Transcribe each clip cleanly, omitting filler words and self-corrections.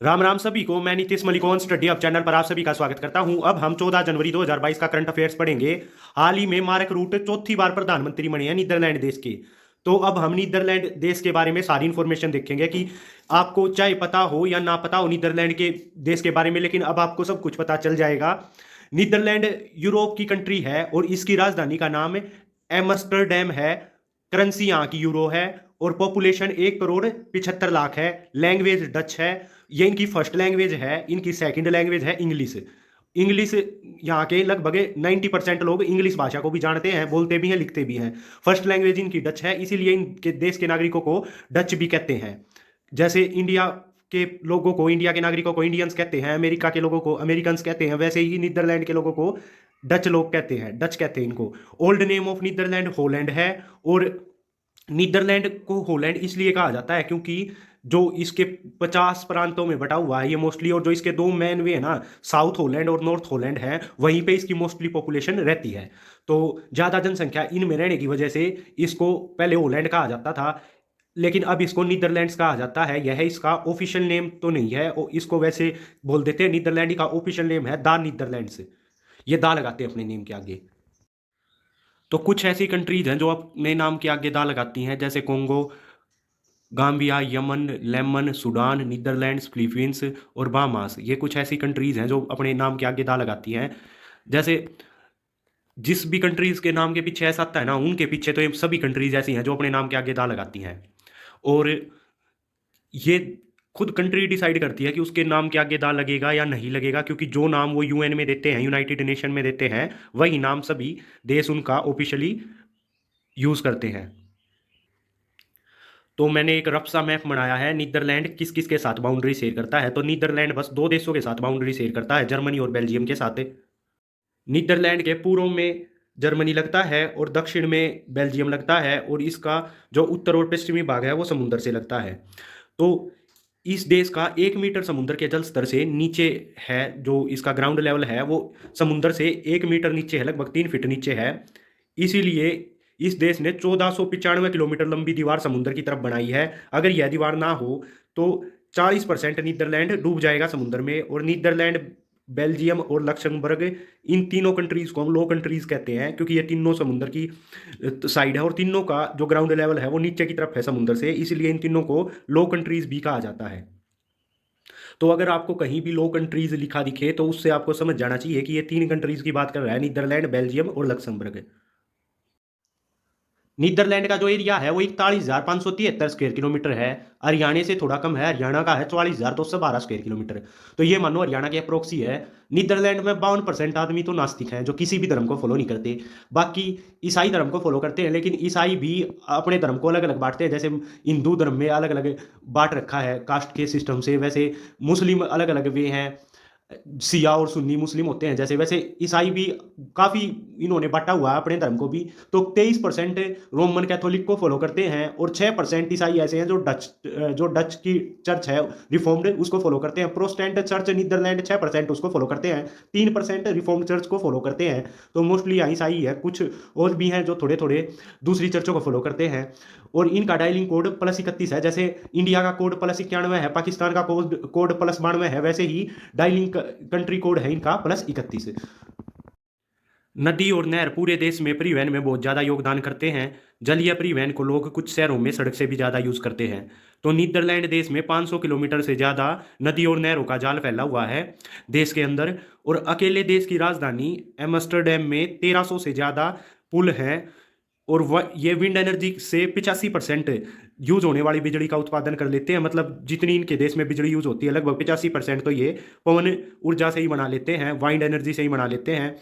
राम राम सभी को। मैं नीतीश मलिकोन स्टडी अब चैनल पर आप सभी का स्वागत करता हूं। अब हम 14 जनवरी 2022 का करंट अफेयर्स पढ़ेंगे। हाल ही में मार्क रूट चौथी बार प्रधानमंत्री बने हैं नीदरलैंड देश के। तो अब हम नीदरलैंड देश के बारे में सारी इंफॉर्मेशन देखेंगे कि आपको चाहे पता हो या ना पता हो नीदरलैंड के देश के बारे में, लेकिन अब आपको सब कुछ पता चल जाएगा। नीदरलैंड यूरोप की कंट्री है और इसकी राजधानी का नाम एम्स्टर्डम है। करेंसी यहाँ की यूरो है और पॉपुलेशन 1,75,00,000 है। लैंग्वेज डच है, ये इनकी फर्स्ट लैंग्वेज है। इनकी सेकंड लैंग्वेज है इंग्लिश। इंग्लिश यहाँ के लगभग 90% लोग इंग्लिश भाषा को भी जानते हैं, बोलते भी हैं, लिखते भी हैं। फर्स्ट लैंग्वेज इनकी डच है, इसीलिए इनके देश के नागरिकों को डच भी कहते हैं। जैसे इंडिया के लोगों को, इंडिया के नागरिकों को इंडियंस कहते हैं, अमेरिका के लोगों को अमेरिकन्स कहते हैं, वैसे ही नीदरलैंड के लोगों को डच लोग कहते हैं, डच कहते हैं इनको। Old name of Netherland Holland है। और नीदरलैंड को होलैंड इसलिए कहा जाता है क्योंकि जो इसके 50 प्रांतों में बटा हुआ है ये मोस्टली, और जो इसके दो मेन वे है ना, साउथ होलैंड और नॉर्थ होलैंड है, वहीं पे इसकी मोस्टली पॉपुलेशन रहती है। तो ज़्यादा जनसंख्या इनमें रहने की वजह से इसको पहले होलैंड कहा जाता था, लेकिन अब इसको नीदरलैंड्स कहा जाता है। यह इसका ऑफिशियल नेम तो नहीं है, और इसको वैसे बोल देते हैं नीदरलैंड का ऑफिशियल नेम है द नीदरलैंड्स। ये दा लगाते हैं अपने नेम के आगे। तो कुछ ऐसी कंट्रीज हैं जो अपने नाम के आगे दा लगाती हैं, जैसे Congo, Gambia, Yemen, lemon, Sudan, Netherlands, Philippines और बाहामास। ये कुछ ऐसी कंट्रीज हैं जो अपने नाम के आगे दा लगाती हैं। जैसे जिस भी कंट्रीज के नाम के पीछे ऐसा आता है ना, उनके पीछे तो ये सभी कंट्रीज ऐसी हैं जो अपने नाम के आगे दा लगाती हैं। और ये खुद कंट्री डिसाइड करती है कि उसके नाम के आगे दा लगेगा या नहीं लगेगा, क्योंकि जो नाम वो यूएन में देते हैं, यूनाइटेड नेशन में देते हैं, वही नाम सभी देश उनका ऑफिशियली यूज करते हैं। तो मैंने एक रफ सा मैप बनाया है। नीदरलैंड किस किस के साथ बाउंड्री शेयर करता है। तो नीदरलैंड बस दो देशों के साथ बाउंड्री शेयर करता है, जर्मनी और बेल्जियम के साथ। नीदरलैंड के पूर्व में जर्मनी लगता है और दक्षिण में बेल्जियम लगता है, और इसका जो उत्तर और पश्चिमी भाग है वो समुद्र से लगता है। तो इस देश का 1 मीटर समुद्र के जल स्तर से नीचे है। जो इसका ग्राउंड लेवल है वो समुद्र से 1 मीटर नीचे है, लगभग 3 फीट नीचे है। इसीलिए इस देश ने 1495 किलोमीटर लंबी दीवार समुद्र की तरफ बनाई है। अगर यह दीवार ना हो तो 40% नीदरलैंड डूब जाएगा समुद्र में। और नीदरलैंड, बेल्जियम और लक्समबर्ग, इन तीनों कंट्रीज को हम लो कंट्रीज कहते हैं, क्योंकि ये तीनों समुद्र की साइड है और तीनों का जो ग्राउंड लेवल है वो नीचे की तरफ है समुद्र से, इसलिए इन तीनों को लो कंट्रीज भी कहा जाता है। तो अगर आपको कहीं भी लो कंट्रीज लिखा दिखे तो उससे आपको समझ जाना चाहिए कि ये तीन कंट्रीज की बात कर रहा है, नीदरलैंड, बेल्जियम और लक्समबर्ग। नीदरलैंड का जो एरिया है वो 41,573 स्क्वायर किलोमीटर है। हरियाणा से थोड़ा कम है, हरियाणा का है 44,212 स्क्वायर किलोमीटर। तो ये मानो हरियाणा के अप्रोक्सी है। नीदरलैंड में 52% आदमी तो नास्तिक हैं, जो किसी भी धर्म को फॉलो नहीं करते। बाकी ईसाई धर्म को फॉलो करते हैं, लेकिन ईसाई भी अपने धर्म को अलग अलग बांटते हैं। जैसे हिंदू धर्म में अलग अलग बांट रखा है कास्ट के सिस्टम से, वैसे मुस्लिम अलग अलग वे हैं, सिया और सुन्नी मुस्लिम होते हैं जैसे, वैसे ईसाई भी काफ़ी इन्होंने बांटा हुआ है अपने धर्म को भी। तो 23% रोमन कैथोलिक को फॉलो करते हैं, और 6% ईसाई ऐसे हैं जो डच की चर्च है रिफॉर्म्ड उसको फॉलो करते हैं। प्रोटेस्टेंट चर्च नीदरलैंड 6% उसको फॉलो करते हैं, 3% रिफॉर्म्ड चर्च को फॉलो करते हैं। तो मोस्टली यहाँ ईसाई है, कुछ और भी हैं जो थोड़े थोड़े दूसरी चर्चों को फॉलो करते हैं। और इनका डायलिंग कोड +31 है। जैसे इंडिया का कोड +91 है, पाकिस्तान का कोड +92 है, वैसे ही डायलिंग कंट्री कोड है इनका +31। नदी और नहर पूरे देश में परिवहन में बहुत ज़्यादा योगदान करते हैं। जलीय परिवहन को लोग कुछ शहरों में सड़क से भी ज़्यादा यूज़ करते हैं। तो नीदरलैंड देश में 500 किलोमीटर से ज़्यादा नदी और नहरों का जाल फैला हुआ है देश के अंदर। और अकेले देश की राजधानी एम्स्टर्डम में 1300 से ज़्यादा पुल हैं। और वह ये विंड एनर्जी से 85% यूज होने वाली बिजली का उत्पादन कर लेते हैं। मतलब जितनी इनके देश में बिजली यूज होती है, लगभग 85% तो ये पवन ऊर्जा से ही बना लेते हैं, वाइंड एनर्जी से ही बना लेते हैं।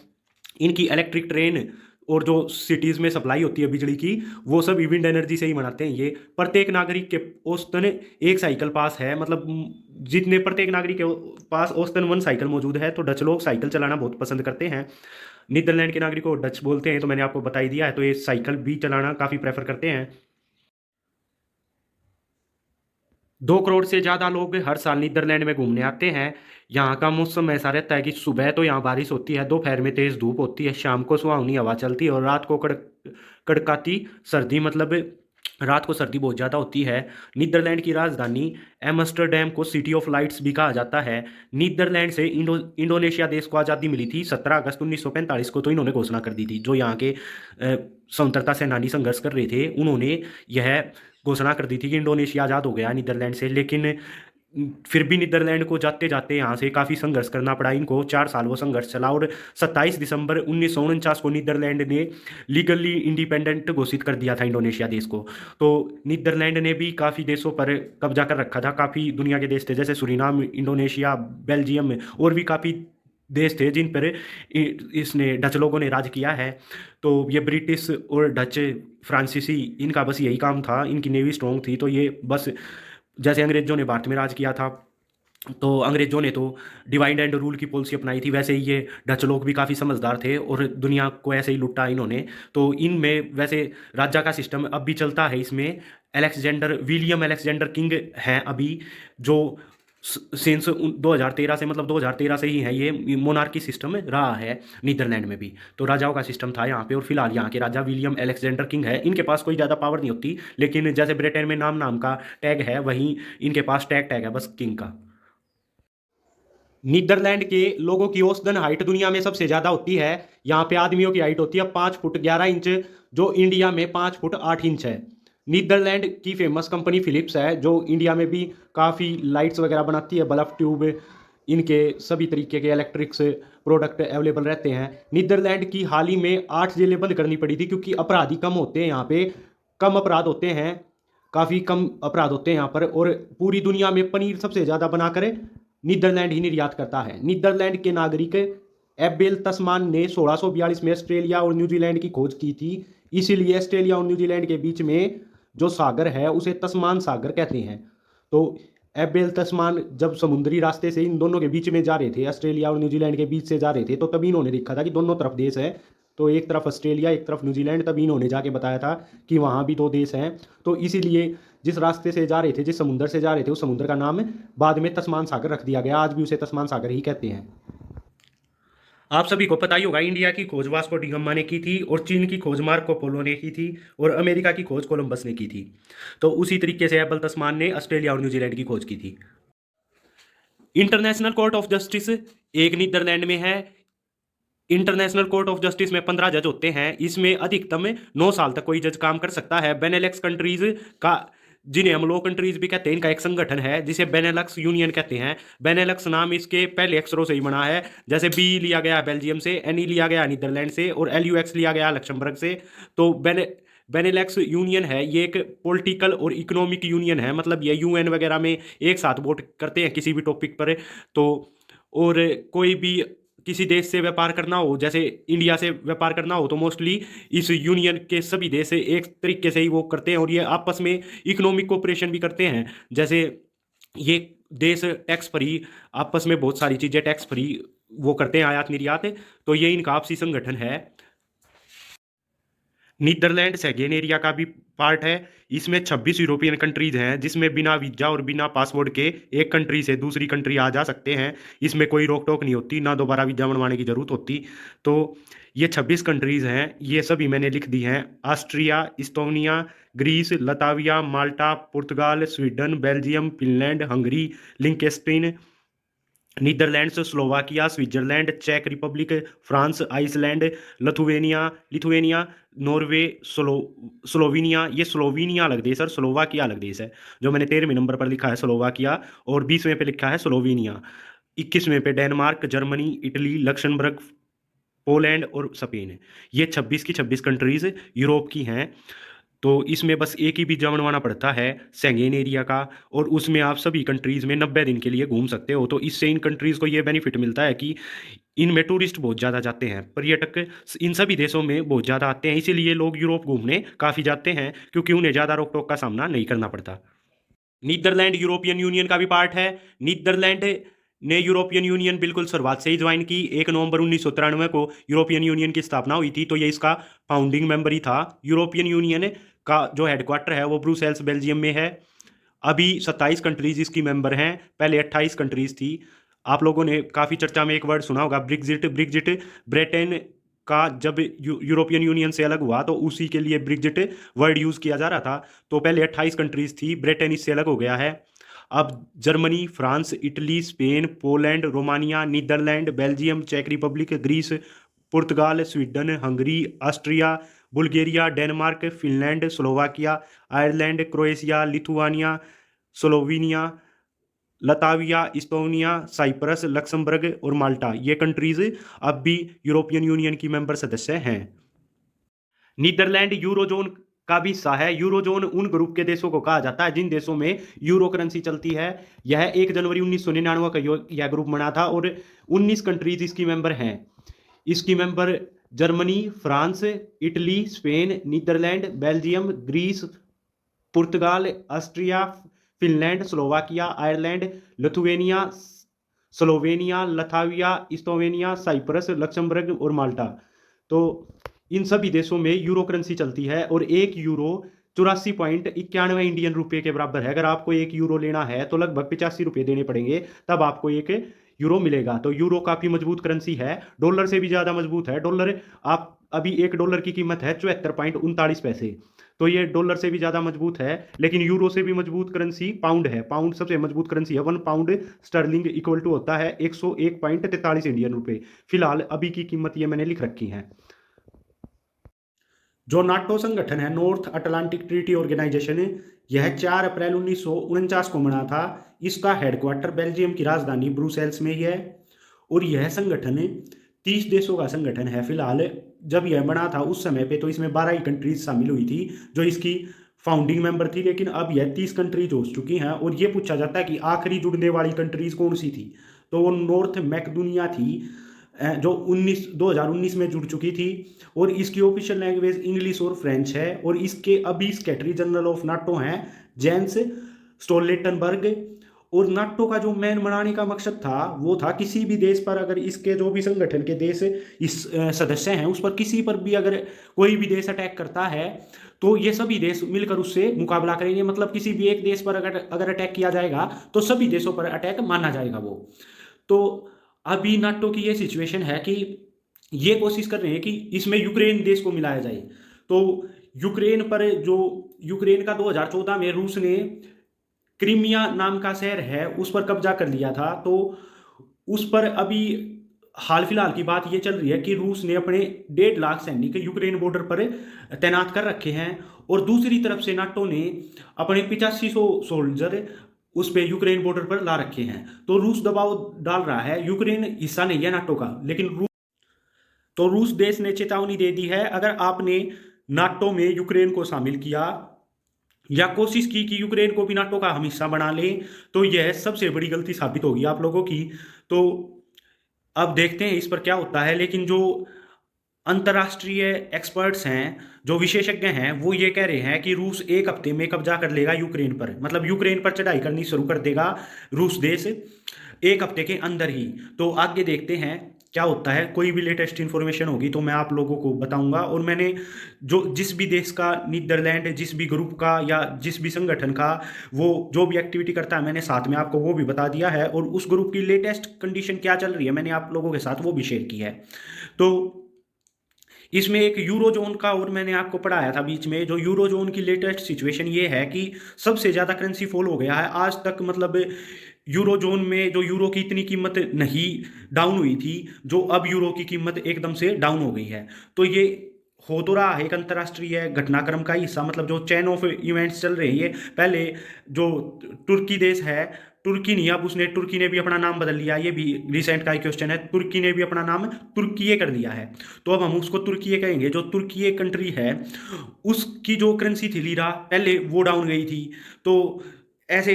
इनकी इलेक्ट्रिक ट्रेन और जो सिटीज़ में सप्लाई होती है बिजली की, वो सब विंड एनर्जी से ही बनाते हैं ये। प्रत्येक नागरिक के औसतन एक साइकिल पास है। मतलब जितने प्रत्येक नागरिक के पास औसतन 1 साइकिल मौजूद है। तो डच लोग साइकिल चलाना बहुत पसंद करते हैं। नीदरलैंड के नागरिकों को डच बोलते हैं, तो मैंने आपको बता ही दिया है। तो ये साइकिल भी चलाना काफ़ी प्रेफर करते हैं। 2 करोड़ से ज़्यादा लोग हर साल नीदरलैंड में घूमने आते हैं। यहाँ का मौसम ऐसा रहता है कि सुबह तो यहाँ बारिश होती है, दोपहर में तेज़ धूप होती है, शाम को सुहावनी हवा चलती है, और रात को कड़काती सर्दी। मतलब रात को सर्दी बहुत ज़्यादा होती है। नीदरलैंड की राजधानी एम्स्टर्डम को सिटी ऑफ लाइट्स भी कहा जाता है। नीदरलैंड से इंडोनेशिया देश को आज़ादी मिली थी 17 अगस्त 1945 को, तो इन्होंने घोषणा कर दी थी। जो यहाँ के स्वतंत्रता सेनानी संघर्ष कर रहे थे, उन्होंने यह घोषणा कर दी थी कि इंडोनेशिया आज़ाद हो गया नीदरलैंड से। लेकिन फिर भी नीदरलैंड को जाते जाते यहाँ से काफ़ी संघर्ष करना पड़ा इनको। 4 साल वो संघर्ष चला और 27 दिसंबर 1949 को नीदरलैंड ने लीगली इंडिपेंडेंट घोषित कर दिया था इंडोनेशिया देश को। तो नीदरलैंड ने भी काफ़ी देशों पर कब्जा कर रखा था। काफ़ी दुनिया के देश थे, जैसे सुरीनाम, इंडोनेशिया, बेल्जियम और भी काफ़ी देश थे जिन पर इसने डच लोगों ने राज किया है। तो ये ब्रिटिश और डच, फ्रांसीसी, इनका बस यही काम था। इनकी नेवी स्ट्रॉन्ग थी, तो ये बस जैसे अंग्रेजों ने भारत में राज किया था, तो अंग्रेजों ने तो डिवाइड एंड रूल की पॉलिसी अपनाई थी, वैसे ही ये डच लोग भी काफ़ी समझदार थे और दुनिया को ऐसे ही लुटा इन्होंने। तो इनमें वैसे राजा का सिस्टम अब भी चलता है। इसमें विलियम अलेक्जेंडर किंग हैं अभी, जो सिंस 2013 से, मतलब 2013 से ही है, ये मोनार्की सिस्टम रहा है नीदरलैंड में भी। तो राजाओं का सिस्टम था यहाँ पे, और फिलहाल यहाँ के राजा विलियम अलेक्जेंडर किंग है। इनके पास कोई ज़्यादा पावर नहीं होती, लेकिन जैसे ब्रिटेन में नाम नाम का टैग है, वहीं इनके पास टैग है बस किंग का। नीदरलैंड के लोगों की औसतन हाइट दुनिया में सबसे ज़्यादा होती है। यहाँ पे आदमियों की हाइट होती है 5 फुट 11 इंच, जो इंडिया में 5 फुट 8 इंच है। नीदरलैंड की फेमस कंपनी फिलिप्स है, जो इंडिया में भी काफ़ी लाइट्स वगैरह बनाती है, बल्ब, ट्यूब, इनके सभी तरीके के इलेक्ट्रिक्स प्रोडक्ट अवेलेबल रहते हैं। नीदरलैंड की हाल ही में 8 जेलें बंद करनी पड़ी थी, क्योंकि अपराधी कम होते हैं यहाँ पे, कम अपराध होते हैं, काफ़ी कम अपराध होते हैं यहाँ पर। और पूरी दुनिया में पनीर सबसे ज़्यादा बनाकर नीदरलैंड ही निर्यात करता है। नीदरलैंड के नागरिक एबेल तस्मान ने 1642 में ऑस्ट्रेलिया और न्यूजीलैंड की खोज की थी। इसीलिए ऑस्ट्रेलिया और न्यूजीलैंड के बीच में जो सागर है उसे तस्मान सागर कहते हैं। तो एबेल तस्मान जब समुद्री रास्ते से इन दोनों के बीच में जा रहे थे, ऑस्ट्रेलिया और न्यूजीलैंड के बीच से जा रहे थे, तो तभी इन्होंने देखा था कि दोनों तरफ देश है, तो एक तरफ ऑस्ट्रेलिया एक तरफ न्यूजीलैंड। तभी इन्होंने जाके बताया था कि वहाँ भी 2 देश हैं। तो इसीलिए जिस रास्ते से जा रहे थे, जिस समुद्र से जा रहे थे, उस समुद्र का नाम बाद में तस्मान सागर रख दिया गया। आज भी उसे तस्मान सागर ही कहते हैं। आप सभी को पता ही होगा, इंडिया की खोज वास्को डी गामा ने की थी, और चीन की खोज मार्को पोलो ने की थी, और अमेरिका की खोज कोलंबस ने की थी। तो उसी तरीके से एबल तस्मान ने ऑस्ट्रेलिया और न्यूजीलैंड की खोज की थी। इंटरनेशनल कोर्ट ऑफ जस्टिस एक नीदरलैंड में है। इंटरनेशनल कोर्ट ऑफ जस्टिस में 15 जज होते हैं। इसमें अधिकतम 9 साल तक कोई जज काम कर सकता है। बेनेलक्स कंट्रीज का, जिन्हें हम लो कंट्रीज भी कहते हैं, इनका एक संगठन है जिसे बेनेलक्स यूनियन कहते हैं। बेनेलक्स नाम इसके पहले अक्षरों से ही बना है, जैसे बी लिया गया बेल्जियम से, एन लिया गया नीदरलैंड से, और LUX लिया गया लक्समबर्ग से। तो बेनेलक्स यूनियन है, ये एक पॉलिटिकल और इकोनॉमिक यूनियन है। मतलब ये UN वगैरह में एक साथ वोट करते हैं किसी भी टॉपिक पर। तो और कोई भी किसी देश से व्यापार करना हो, जैसे इंडिया से व्यापार करना हो, तो मोस्टली इस यूनियन के सभी देश एक तरीके से ही वो करते हैं, और ये आपस में इकोनॉमिक कोऑपरेशन भी करते हैं। जैसे ये देश टैक्स फ्री, आपस में बहुत सारी चीज़ें टैक्स फ्री वो करते हैं, आयात निर्यात। तो ये इनका आपसी संगठन है। नीदरलैंड शेंगेन एरिया का भी पार्ट है। इसमें 26 यूरोपियन कंट्रीज हैं, जिसमें बिना वीजा और बिना पासपोर्ट के एक कंट्री से दूसरी कंट्री आ जा सकते हैं। इसमें कोई रोक टोक नहीं होती, ना दोबारा वीजा बनवाने की जरूरत होती। तो ये 26 कंट्रीज हैं, ये सभी मैंने लिख दी हैं। Austria, Estonia, Greece, Latvia, Malta, Portugal, Sweden, Belgium, Finland, Hungary, Liechtenstein, Netherlands, Slovakia, Switzerland, चेक Republic, France, Iceland, Lithuania, Norway, Slovenia. ये स्लोवीनिया अलग देश है और स्लोवाकिया अलग देश है। जो मैंने 13वें नंबर पर लिखा है स्लोवाकिया, और 20वें पे लिखा है स्लोवीनिया। 21वें पे Denmark, Germany, Italy, Luxembourg, Poland और स्पेन। ये 26 की 26 कंट्रीज यूरोप की हैं। तो इसमें बस एक ही वीजा बनवाना पड़ता है शेंगेन एरिया का, और उसमें आप सभी कंट्रीज़ में 90 दिन के लिए घूम सकते हो। तो इससे इन कंट्रीज़ को ये बेनिफिट मिलता है कि इनमें टूरिस्ट बहुत ज़्यादा जाते हैं, पर्यटक इन सभी देशों में बहुत ज़्यादा आते हैं। इसीलिए लोग यूरोप घूमने काफ़ी जाते हैं, क्योंकि उन्हें ज़्यादा रोक टोक का सामना नहीं करना पड़ता। नीदरलैंड यूरोपियन यूनियन का भी पार्ट है। नीदरलैंड ने यूरोपियन यूनियन बिल्कुल शुरुआत से ही ज्वाइन की। 1 नवंबर 1993 को यूरोपियन यूनियन की स्थापना हुई थी, तो ये इसका फाउंडिंग मेंबर ही था। यूरोपियन यूनियन का जो हेडक्वार्टर है वो ब्रुसेल्स बेल्जियम में है। अभी 27 कंट्रीज इसकी मेंबर हैं, पहले 28 कंट्रीज थी। आप लोगों ने काफ़ी चर्चा में एक वर्ड सुना होगा, ब्रेक्जिट। ब्रेक्जिट ब्रिटेन का जब यूरोपियन यूनियन से अलग हुआ तो उसी के लिए ब्रेग्जिट वर्ड यूज़ किया जा रहा था। तो पहले 28 कंट्रीज थी, ब्रिटेन इससे अलग हो गया है। अब Germany, France, Italy, Spain, Poland, Romania, Netherlands, Belgium, चेक Republic, Greece, Portugal, Sweden, Hungary, Austria, Bulgaria, Denmark, Finland, Slovakia, Ireland, Croatia, Lithuania, Slovenia, Latvia, Estonia, Cyprus, Luxembourg और माल्टा, ये कंट्रीज अब भी यूरोपियन यूनियन की मेंबर सदस्य हैं। Netherlands eurozone का भी हिस्सा है। यूरोजोन उन ग्रुप के देशों को कहा जाता है जिन देशों में यूरो करेंसी चलती है। यह 1 जनवरी 1999 का यह ग्रुप बना था और 19 कंट्रीज इसकी मेंबर हैं। इसकी member Germany, France, Italy, Spain, Netherlands, Belgium, Greece, Portugal, Austria, Finland, Slovakia, Ireland, Lithuania, Slovenia, Latvia, Estonia, Cyprus, Luxembourg और माल्टा। तो इन सभी देशों में यूरो करेंसी चलती है और 1 यूरो 84.91 इंडियन रुपये के बराबर है। अगर आपको 1 यूरो लेना है तो लगभग 85 रुपये देने पड़ेंगे, तब आपको 1 यूरो मिलेगा। तो यूरो काफ़ी मजबूत करेंसी है, डॉलर से भी ज़्यादा मजबूत है। डॉलर आप अभी 1 डॉलर की कीमत है 74.39 पैसे, तो ये डॉलर से भी ज़्यादा मजबूत है। लेकिन यूरो से भी मजबूत करेंसी पाउंड है। पाउंड सबसे मजबूत करेंसी है। 1 पाउंड स्टर्लिंग इक्वल टू होता है 101.43 इंडियन रुपये। फिलहाल अभी की कीमत ये मैंने लिख रखी है। जो नाटो संगठन है, नॉर्थ अटलांटिक ट्रीटी ऑर्गेनाइजेशन, यह 4 अप्रैल 1949 को बना था। इसका हेडक्वार्टर बेल्जियम की राजधानी ब्रुसेल्स में ही है और यह संगठन 30 देशों का संगठन है। फिलहाल जब यह बना था उस समय पे तो इसमें 12 ही कंट्रीज शामिल हुई थी जो इसकी फाउंडिंग मेंबर थी, लेकिन अब यह 30 कंट्रीज हो चुकी हैं। और ये पूछा जाता है कि आखिरी जुड़ने वाली कंट्रीज कौन सी थी, तो वो नॉर्थ मैकेडोनिया थी जो 2019 में जुड़ चुकी थी और इसकी ऑफिशियल लैंग्वेज इंग्लिश और फ्रेंच है। और इसके अभी सेक्रेटरी जनरल ऑफ नाटो हैं जेंस स्टोल्टेनबर्ग। और नाटो का जो मेन बनाने का मकसद था वो था किसी भी देश पर, अगर इसके जो भी संगठन के देश इस सदस्य हैं उस पर किसी पर भी अगर कोई भी देश अटैक करता है तो ये सभी देश मिलकर उससे मुकाबला करेंगे। मतलब किसी भी एक देश पर अगर अटैक किया जाएगा तो सभी देशों पर अटैक माना जाएगा वो। तो अभी नाटो की ये सिचुएशन है कि ये कोशिश कर रहे हैं कि इसमें यूक्रेन देश को मिलाया जाए। तो यूक्रेन पर जो यूक्रेन का 2014 में रूस ने क्रीमिया नाम का शहर है उस पर कब्जा कर लिया था। तो उस पर अभी हाल फिलहाल की बात ये चल रही है कि रूस ने अपने 1.5 लाख सैनिक यूक्रेन बॉर्डर पर तैनात कर रखे हैं और दूसरी तरफ से नाटो ने अपने 8500 सोल्जर उस पे यूक्रेन बॉर्डर पर ला रखे हैं। तो रूस दबाव डाल रहा है। यूक्रेन हिस्सा नहीं है नाटो का, लेकिन रूस देश ने चेतावनी दे दी है, अगर आपने नाटो में यूक्रेन को शामिल किया या कोशिश की कि यूक्रेन को भी नाटो का हम हिस्सा बना लें तो यह सबसे बड़ी गलती साबित होगी आप लोगों की। तो अब देखते हैं इस पर क्या होता है। लेकिन जो अंतर्राष्ट्रीय एक्सपर्ट्स हैं, जो विशेषज्ञ हैं, वो ये कह रहे हैं कि रूस 1 हफ्ते में कब्जा कर लेगा यूक्रेन पर। मतलब यूक्रेन पर चढ़ाई करनी शुरू कर देगा रूस देश 1 हफ्ते के अंदर ही। तो आगे देखते हैं क्या होता है। कोई भी लेटेस्ट इन्फॉर्मेशन होगी तो मैं आप लोगों को बताऊंगा। और मैंने जिस भी देश का, नीदरलैंड, जिस भी ग्रुप का या जिस भी संगठन का वो जो भी एक्टिविटी करता है, मैंने साथ में आपको वो भी बता दिया है। और उस ग्रुप की लेटेस्ट कंडीशन क्या चल रही है मैंने आप लोगों के साथ वो भी शेयर की है। तो इसमें एक यूरोजोन का और मैंने आपको पढ़ाया था बीच में। जो यूरोजोन की लेटेस्ट सिचुएशन ये है कि सबसे ज़्यादा करेंसी फॉल हो गया है आज तक। मतलब यूरोजोन में जो यूरो की इतनी कीमत नहीं डाउन हुई थी, जो अब यूरो की कीमत एकदम से डाउन हो गई है। तो ये हो तो रहा है एक अंतर्राष्ट्रीय घटनाक्रम का हिस्सा। मतलब जो चेन ऑफ इवेंट्स चल रहे हैं, ये पहले जो तुर्की देश है, तुर्की नहीं, अब तुर्की ने भी अपना नाम बदल लिया। ये भी रिसेंट का ही क्वेश्चन है। तुर्की ने भी अपना नाम तुर्कीये कर दिया है, तो अब हम उसको तुर्कीये कहेंगे। जो तुर्कीये कंट्री है उसकी जो करेंसी थी लीरा, पहले वो डाउन गई थी। तो ऐसे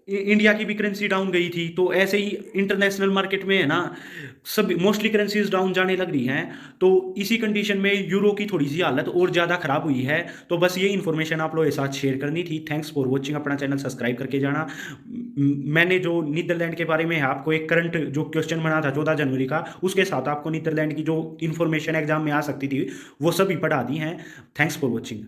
इंडिया की भी करेंसी डाउन गई थी। तो ऐसे ही इंटरनेशनल मार्केट में है ना, सब मोस्टली करेंसीज डाउन जाने लग रही हैं। तो इसी कंडीशन में यूरो की थोड़ी सी हालत और ज़्यादा ख़राब हुई है। तो बस ये इन्फॉर्मेशन आप लोगों के साथ शेयर करनी थी। Thanks for watching. अपना चैनल सब्सक्राइब करके जाना। मैंने जो नीदरलैंड के बारे में आपको एक करंट जो क्वेश्चन बना था 14 जनवरी का, उसके साथ आपको नीदरलैंड की जो इन्फॉर्मेशन एग्जाम में आ सकती थी वो सभी पढ़ा दी हैं। Thanks for watching.